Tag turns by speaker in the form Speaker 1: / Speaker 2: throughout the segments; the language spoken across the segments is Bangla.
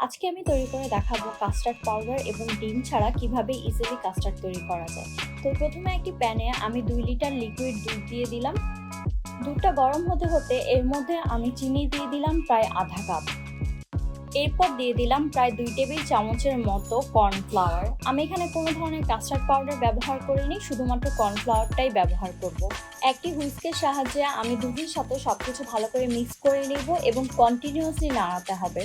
Speaker 1: আজকে আমি তৈরি করে দেখাবো কাস্টার্ড পাউডার এবং ডিম ছাড়া কিভাবে ইজিলি কাস্টার্ড তৈরি করা যায়। তো প্রথমে একটি প্যানে আমি 2 লিটার লিকুইড দুধ দিয়ে দিলাম। দুধটা গরম হতে হতে এর মধ্যে আমি চিনি দিয়ে দিলাম প্রায় আধা কাপ। এরপর দিয়ে দিলাম প্রায় 2 টেবিল চামচের মতো কর্নফ্লাওয়ার। আমি এখানে কোনো ধরনের কাস্টার্ড পাউডার ব্যবহার করিনি, শুধুমাত্র কর্নফ্লাওয়ারটাই ব্যবহার করব। একটি হুইস্কের সাহায্যে আমি দুধের সাথে সবকিছু ভালো করে মিক্স করে নেব এবং কন্টিনিউয়াসলি নাড়াতে হবে।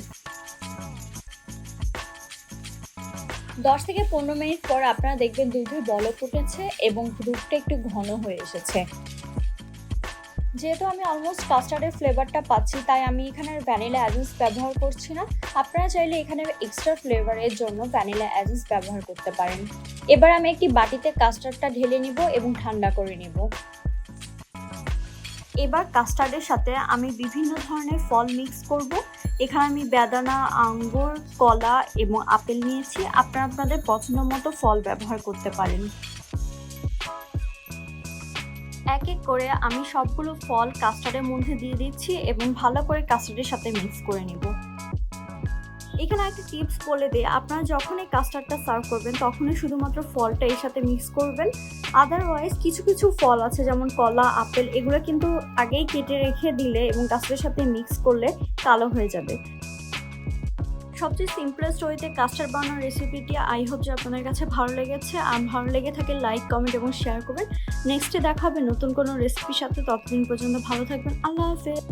Speaker 1: 10 থেকে 15 মিনিট পর আপনারা দেখবেন দুধের বলক উঠেছে এবং দুধটা একটু ঘন হয়ে এসেছে। যেহেতু আমি অলমোস্ট কাস্টার্ডের ফ্লেভারটা পাচ্ছি, তাই আমি এখানে ভ্যানিলা এসেন্স ব্যবহার করছি না। আপনারা চাইলে এখানে এক্সট্রা ফ্লেভারের জন্য ভ্যানিলা এসেন্স ব্যবহার করতে পারেন। এবার আমি একটি বাটিতে কাস্টার্ডটা ঢেলে নিব এবং ঠান্ডা করে নিব। এবার কাস্টার্ডের সাথে আমি বিভিন্ন ধরনের ফল মিক্স করব। এখানে আমি বেদানা, আঙ্গুর, কলা এবং আপেল নিয়েছি। আপনারা আপনাদের পছন্দ মতো ফল ব্যবহার করতে পারেন। এক এক করে আমি সবগুলো ফল কাস্টার্ডের মধ্যে দিয়ে দিচ্ছি এবং ভালো করে কাস্টার্ডের সাথে মিক্স করে নিব। এখানে একটা টিপস বলে দিই, আপনারা যখন এই কাস্টার্ডটা সার্ভ করবেন তখনই শুধুমাত্র ফলটা এর সাথে মিক্স করবেন। আদারওয়াইজ কিছু কিছু ফল আছে যেমন কলা, আপেল, এগুলো কিন্তু আগেই কেটে রেখে দিলে এবং কাস্টার্ডের সাথে মিক্স করলে কালো হয়ে যাবে। সবচেয়ে সিম্পলেস্ট ওয়েতে কাস্টার্ড বানানোর রেসিপিটি আই হোপ যে আপনাদের কাছে ভালো লেগেছে। আর ভালো লেগে থাকে লাইক, কমেন্ট এবং শেয়ার করবেন। নেক্সটে দেখা হবে নতুন কোনো রেসিপির সাথে। ততদিন পর্যন্ত ভালো থাকবেন। আল্লাহ হাফেজ।